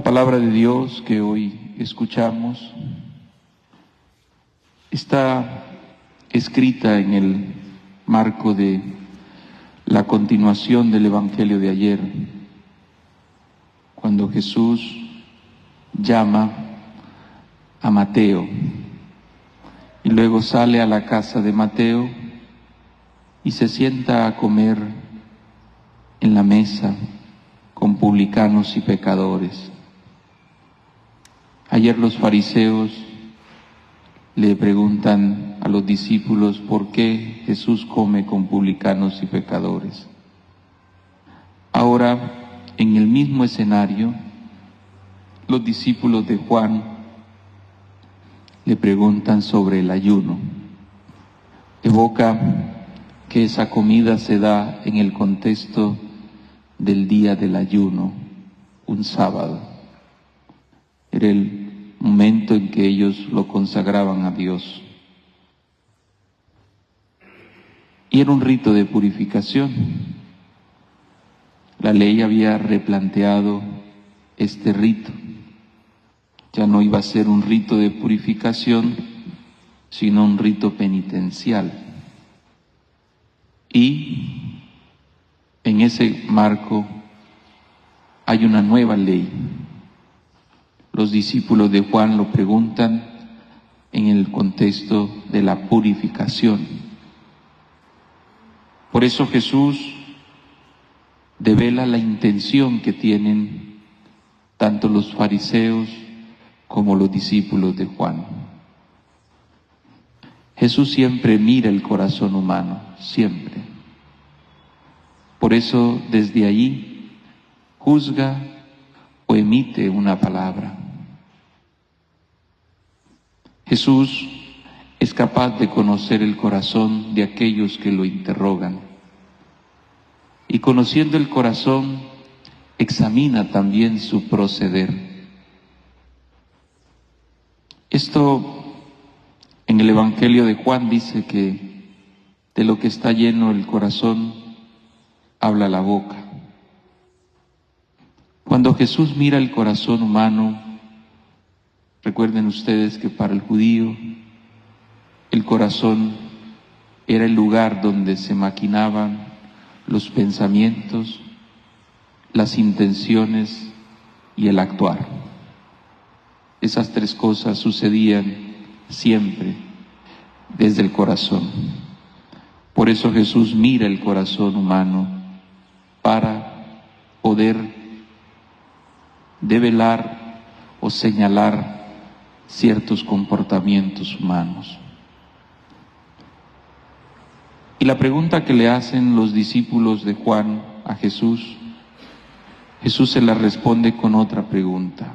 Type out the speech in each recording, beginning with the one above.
palabra de Dios que hoy escuchamos está escrita en el marco de la continuación del Evangelio de ayer, cuando Jesús llama a Mateo y luego sale a la casa de Mateo y se sienta a comer en la mesa con publicanos y pecadores. Ayer los fariseos le preguntan a los discípulos por qué Jesús come con publicanos y pecadores. Ahora, en el mismo escenario, los discípulos de Juan le preguntan sobre el ayuno. Evoca que esa comida se da en el contexto del día del ayuno, un sábado. Era el momento en que ellos lo consagraban a Dios. Y era un rito de purificación. La ley había replanteado este rito. Ya no iba a ser un rito de purificación, sino un rito penitencial. Y en ese marco hay una nueva ley. Los discípulos de Juan lo preguntan en el contexto de la purificación. Por eso Jesús devela la intención que tienen tanto los fariseos como los discípulos de Juan. Jesús siempre mira el corazón humano, siempre. Por eso desde allí juzga o emite una palabra. Jesús es capaz de conocer el corazón de aquellos que lo interrogan. Y conociendo el corazón, examina también su proceder. Esto en el Evangelio de Juan dice que de lo que está lleno el corazón, habla la boca. Cuando Jesús mira el corazón humano, recuerden ustedes que para el judío el corazón era el lugar donde se maquinaban los pensamientos, las intenciones y el actuar. Esas tres cosas sucedían siempre desde el corazón. Por eso Jesús mira el corazón humano para poder develar o señalar ciertos comportamientos humanos. Y la pregunta que le hacen los discípulos de Juan a Jesús, Jesús se la responde con otra pregunta.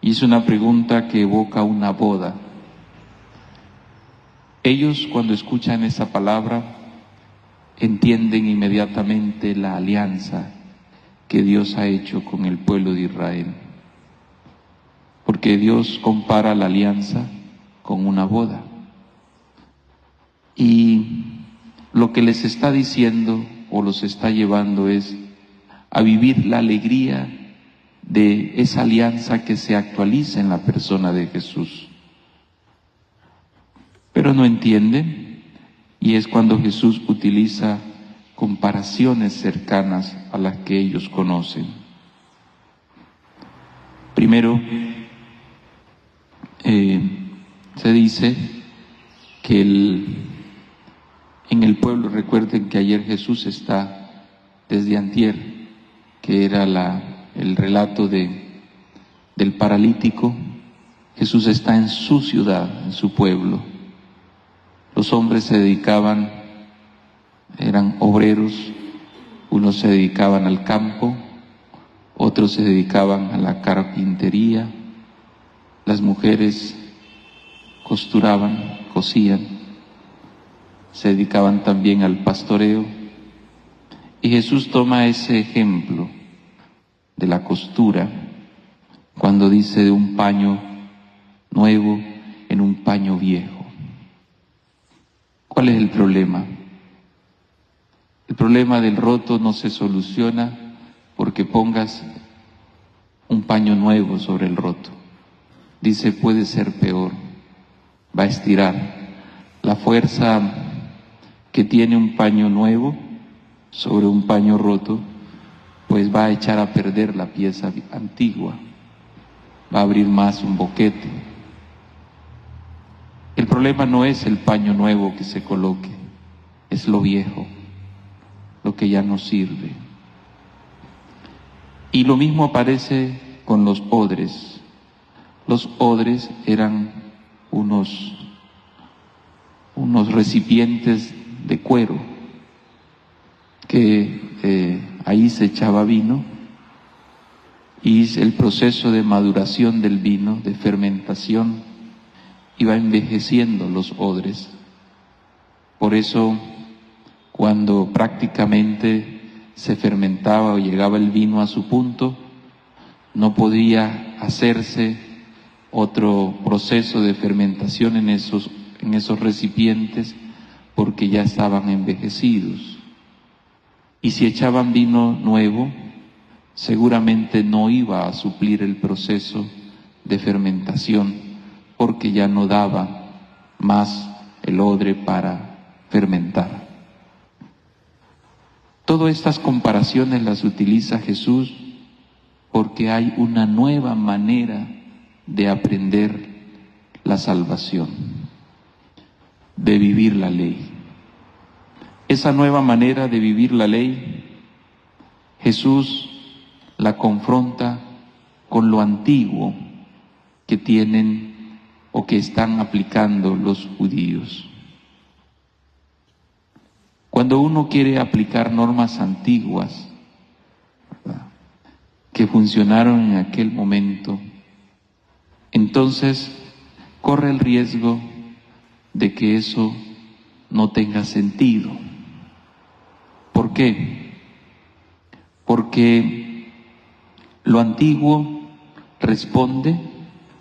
Y es una pregunta que evoca una boda. Ellos, cuando escuchan esa palabra, entienden inmediatamente la alianza que Dios ha hecho con el pueblo de Israel. Porque Dios compara la alianza con una boda. Y lo que les está diciendo o los está llevando es a vivir la alegría de esa alianza que se actualiza en la persona de Jesús. Pero no entienden, y es cuando Jesús utiliza comparaciones cercanas a las que ellos conocen. Primero, se dice que en el pueblo, recuerden que ayer Jesús está desde antier, que era el relato del paralítico. Jesús está en su ciudad, en su pueblo. Los hombres se dedicaban, eran obreros, unos se dedicaban al campo, otros se dedicaban a la carpintería, las mujeres costuraban, cosían, se dedicaban también al pastoreo. Y Jesús toma ese ejemplo de la costura cuando dice de un paño nuevo en un paño viejo. ¿Cuál es el problema? El problema del roto no se soluciona porque pongas un paño nuevo sobre el roto. Dice, puede ser peor. Va a estirar. La fuerza que tiene un paño nuevo sobre un paño roto, pues va a echar a perder la pieza antigua. Va a abrir más un boquete. El problema no es el paño nuevo que se coloque, es lo viejo, lo que ya no sirve. Y lo mismo aparece con los odres. Los odres eran unos recipientes de cuero que ahí se echaba vino, y el proceso de maduración del vino, de fermentación, iba envejeciendo los odres. Por eso, cuando prácticamente se fermentaba o llegaba el vino a su punto, no podía hacerse otro proceso de fermentación en esos recipientes, porque ya estaban envejecidos. Y si echaban vino nuevo, seguramente no iba a suplir el proceso de fermentación, porque ya no daba más el odre para fermentar. Todas estas comparaciones las utiliza Jesús porque hay una nueva manera de aprender la salvación, de vivir la ley. Esa nueva manera de vivir la ley, Jesús la confronta con lo antiguo que tienen o que están aplicando los judíos. Cuando uno quiere aplicar normas antiguas, ¿verdad?, que funcionaron en aquel momento, entonces corre el riesgo de que eso no tenga sentido. ¿Por qué? Porque lo antiguo responde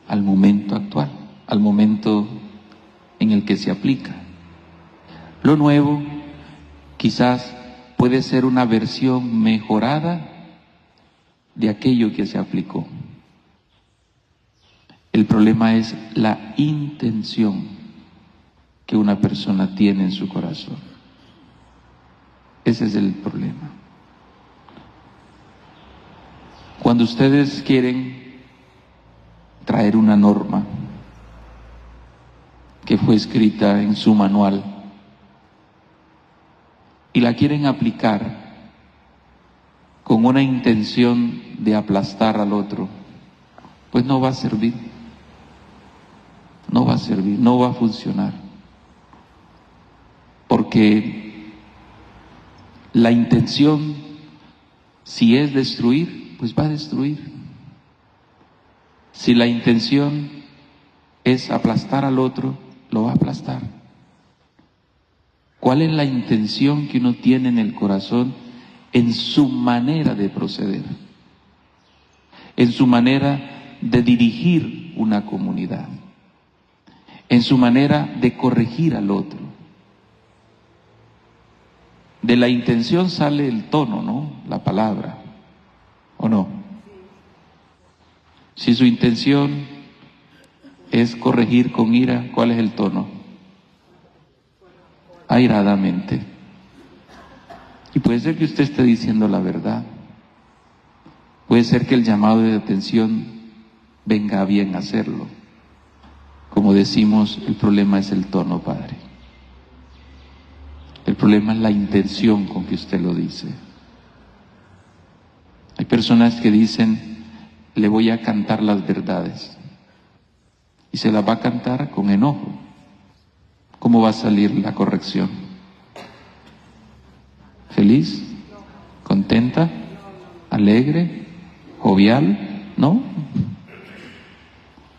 al momento actual, al momento en el que se aplica. Lo nuevo quizás puede ser una versión mejorada de aquello que se aplicó. El problema es la intención que una persona tiene en su corazón. Ese es el problema. Cuando ustedes quieren traer una norma que fue escrita en su manual y la quieren aplicar con una intención de aplastar al otro, pues no va a servir, no va a servir, no va a funcionar. Porque la intención, si es destruir, pues va a destruir. Si la intención es aplastar al otro, lo va a aplastar. ¿Cuál es la intención que uno tiene en el corazón en su manera de proceder, en su manera de dirigir una comunidad, en su manera de corregir al otro? De la intención sale el tono, ¿no? La palabra, ¿o no? Si su intención es corregir con ira, ¿cuál es el tono? Airadamente. Y puede ser que usted esté diciendo la verdad. Puede ser que el llamado de atención venga a bien hacerlo. Como decimos, el problema es el tono, Padre. El problema es la intención con que usted lo dice. Hay personas que dicen, le voy a cantar las verdades. Y se las va a cantar con enojo. ¿Cómo va a salir la corrección? ¿Feliz? ¿Contenta? ¿Alegre? ¿Jovial? ¿No?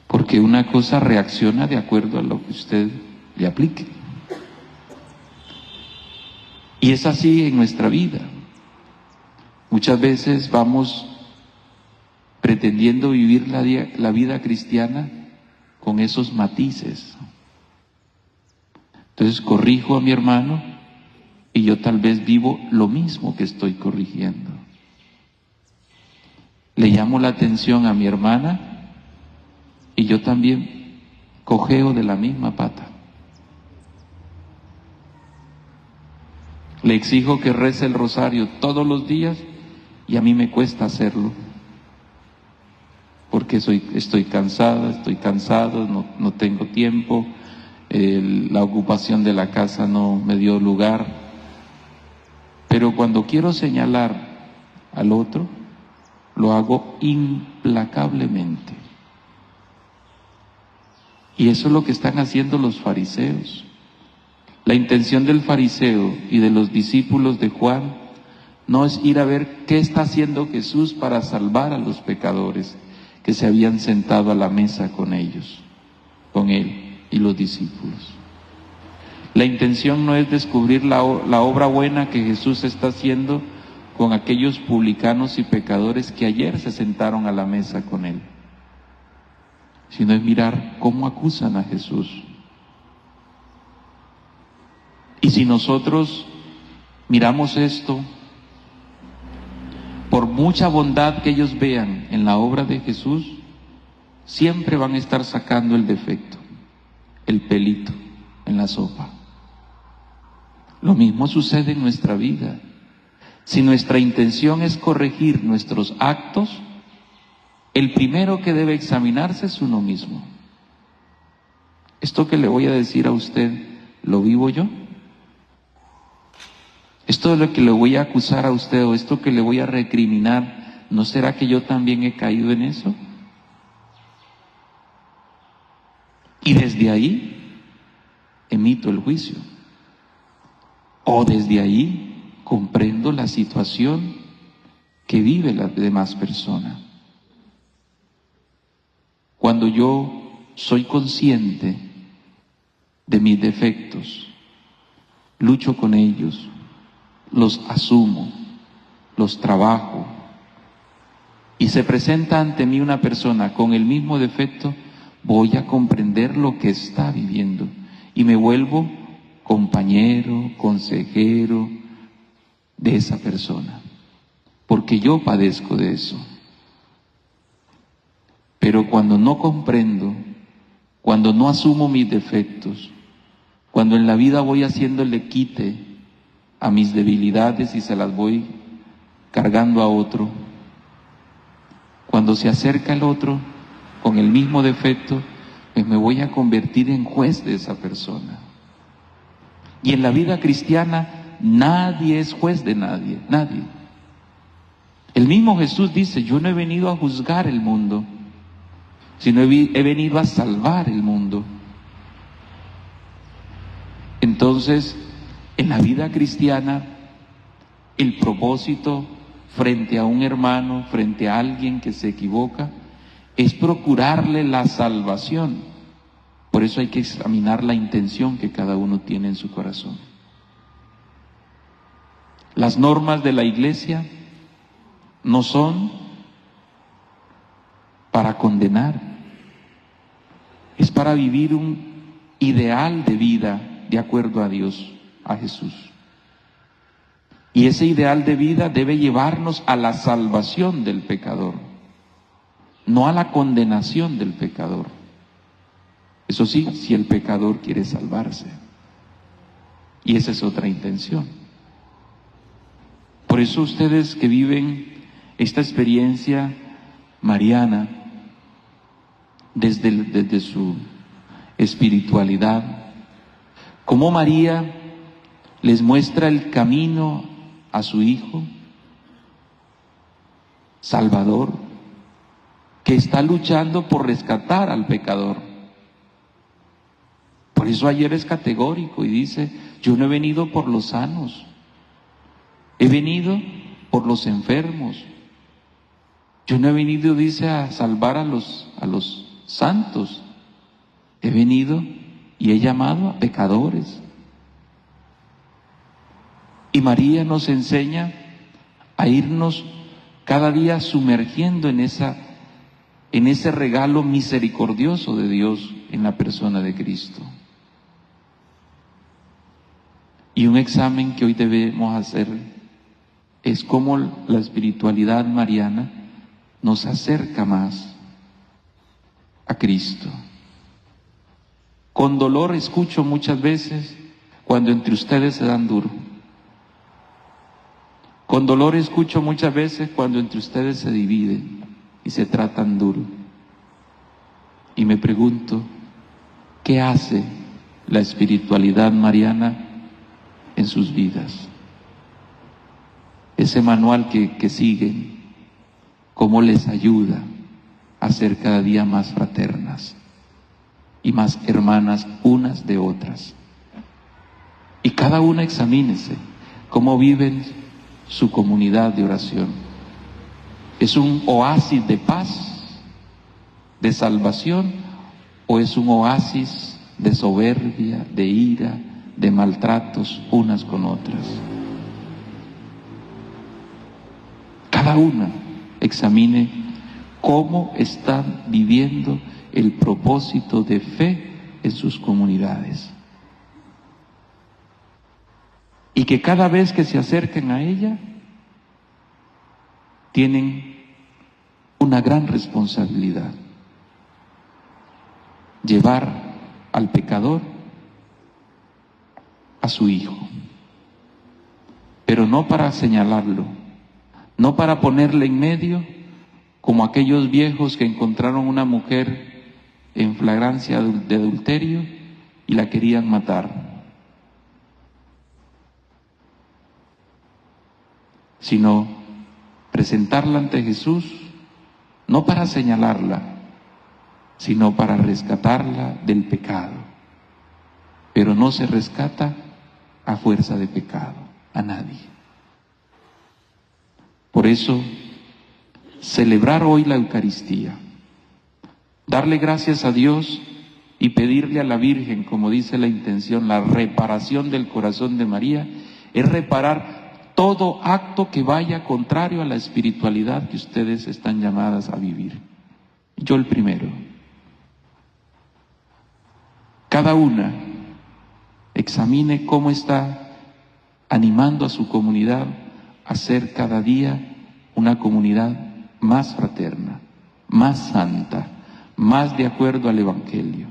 Porque una cosa reacciona de acuerdo a lo que usted le aplique. Y es así en nuestra vida. Muchas veces vamos pretendiendo vivir la vida cristiana con esos matices. Entonces corrijo a mi hermano y yo tal vez vivo lo mismo que estoy corrigiendo. le llamo la atención a mi hermana y yo también cojeo de la misma pata. Le exijo que rece el rosario todos los días y a mí me cuesta hacerlo. Porque estoy cansada, estoy cansado, no tengo tiempo, la ocupación de la casa no me dio lugar. Pero cuando quiero señalar al otro, lo hago implacablemente. Y eso es lo que están haciendo los fariseos. La intención del fariseo y de los discípulos de Juan no es ir a ver qué está haciendo Jesús para salvar a los pecadores que se habían sentado a la mesa con ellos, con él y los discípulos. La intención no es descubrir la obra buena que Jesús está haciendo con aquellos publicanos y pecadores que ayer se sentaron a la mesa con él, sino es mirar cómo acusan a Jesús. Y si nosotros miramos esto, por mucha bondad que ellos vean en la obra de Jesús, siempre van a estar sacando el defecto, el pelito en la sopa. Lo mismo sucede en nuestra vida. Si nuestra intención es corregir nuestros actos, el primero que debe examinarse es uno mismo. Esto que le voy a decir a usted, ¿lo vivo yo? Esto de lo que le voy a acusar a usted o esto que le voy a recriminar, ¿no será que yo también he caído en eso? Y desde ahí emito el juicio. O desde ahí comprendo la situación que vive la demás persona. Cuando yo soy consciente de mis defectos, lucho con ellos, los asumo, los trabajo, y se presenta ante mí una persona con el mismo defecto, voy a comprender lo que está viviendo y me vuelvo compañero, consejero de esa persona, porque yo padezco de eso. Pero cuando no comprendo, cuando no asumo mis defectos, cuando en la vida voy haciéndole quite a mis debilidades y se las voy cargando a otro, cuando se acerca el otro con el mismo defecto, pues me voy a convertir en juez de esa persona. Y en la vida cristiana nadie es juez de nadie, nadie. El mismo Jesús dice, yo no he venido a juzgar el mundo, sino he venido a salvar el mundo. Entonces, en la vida cristiana, el propósito frente a un hermano, frente a alguien que se equivoca, es procurarle la salvación. Por eso hay que examinar la intención que cada uno tiene en su corazón. Las normas de la iglesia no son para condenar, es para vivir un ideal de vida de acuerdo a Dios, a Jesús. Y ese ideal de vida debe llevarnos a la salvación del pecador, no a la condenación del pecador. Eso sí, si el pecador quiere salvarse. Y esa es otra intención. Por eso ustedes que viven esta experiencia mariana desde su espiritualidad, como María les muestra el camino a su Hijo Salvador, que está luchando por rescatar al pecador. Por eso ayer es categórico y dice, yo no he venido por los sanos, he venido por los enfermos. Yo no he venido, dice, a salvar a los santos, he venido y he llamado a pecadores. Y María nos enseña a irnos cada día sumergiendo en ese regalo misericordioso de Dios en la persona de Cristo. Y un examen que hoy debemos hacer es cómo la espiritualidad mariana nos acerca más a Cristo. Con dolor escucho muchas veces cuando entre ustedes se dan duro. Con dolor escucho muchas veces cuando entre ustedes se dividen y se tratan duro. Y me pregunto, ¿qué hace la espiritualidad mariana en sus vidas? Ese manual que siguen, ¿cómo les ayuda a ser cada día más fraternas y más hermanas unas de otras? Y cada una examínese cómo viven su comunidad de oración. ¿Es un oasis de paz, de salvación, o es un oasis de soberbia, de ira, de maltratos unas con otras? Cada una examine cómo están viviendo el propósito de fe en sus comunidades. Y que cada vez que se acerquen a ella, tienen una gran responsabilidad: llevar al pecador a su hijo, pero no para señalarlo, no para ponerle en medio, como aquellos viejos que encontraron una mujer en flagrancia de adulterio y la querían matar, sino presentarla ante Jesús, no para señalarla, sino para rescatarla del pecado. Pero no se rescata a fuerza de pecado, a nadie. Por eso, celebrar hoy la Eucaristía, darle gracias a Dios y pedirle a la Virgen, como dice la intención, la reparación del corazón de María, es reparar todo acto que vaya contrario a la espiritualidad que ustedes están llamadas a vivir. Yo el primero. Cada una examine cómo está animando a su comunidad a ser cada día una comunidad más fraterna, más santa, más de acuerdo al Evangelio.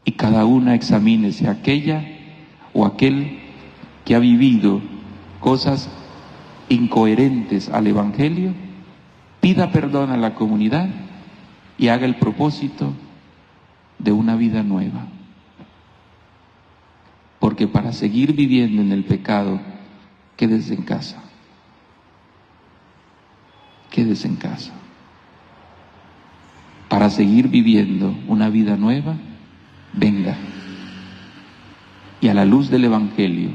Y cada una examine si aquella o aquel que ha vivido cosas incoherentes al Evangelio, pida perdón a la comunidad y haga el propósito de una vida nueva. Porque para seguir viviendo en el pecado, quédese en casa. Quédese en casa. Para seguir viviendo una vida nueva, venga. Y a la luz del Evangelio,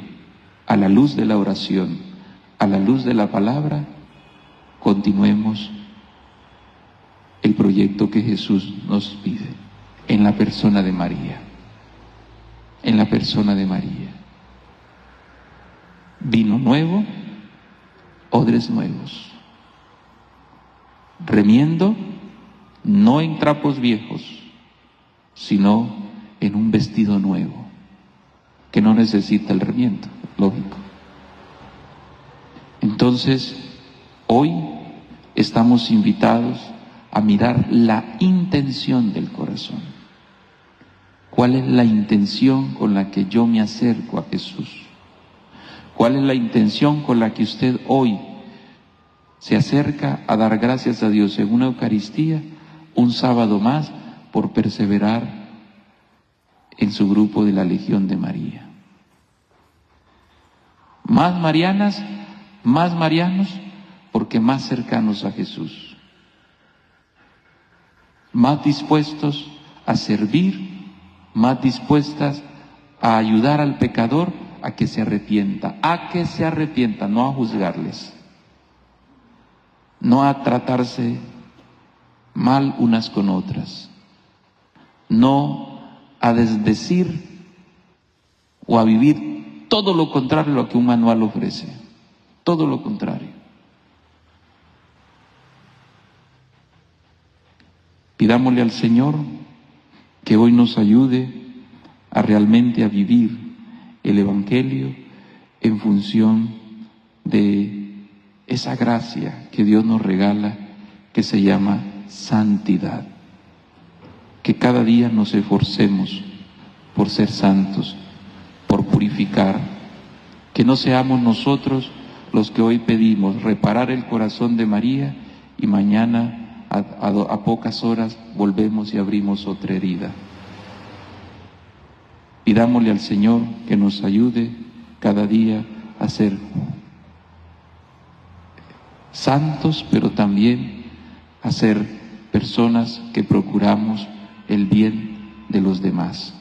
a la luz de la oración, a la luz de la palabra, continuemos el proyecto que Jesús nos pide en la persona de María. En la persona de María. Vino nuevo, odres nuevos. Remiendo, no en trapos viejos, sino en un vestido nuevo, que no necesita el remiendo, lógico. Entonces, hoy estamos invitados a mirar la intención del corazón. ¿Cuál es la intención con la que yo me acerco a Jesús? ¿Cuál es la intención con la que usted hoy se acerca a dar gracias a Dios en una Eucaristía, un sábado más, por perseverar en su grupo de la Legión de María? Más marianas, más marianos, porque más cercanos a Jesús, más dispuestos a servir, más dispuestas a ayudar al pecador a que se arrepienta, no a juzgarles, no a tratarse mal unas con otras, no a desdecir o a vivir todo lo contrario a lo que un manual ofrece, todo lo contrario. Pidámosle al Señor que hoy nos ayude a realmente a vivir el Evangelio en función de esa gracia que Dios nos regala, que se llama santidad. Que cada día nos esforcemos por ser santos, por purificar, que no seamos nosotros los que hoy pedimos reparar el corazón de María y mañana a pocas horas volvemos y abrimos otra herida. Pidámosle al Señor que nos ayude cada día a ser santos, pero también a ser personas que procuramos el bien de los demás.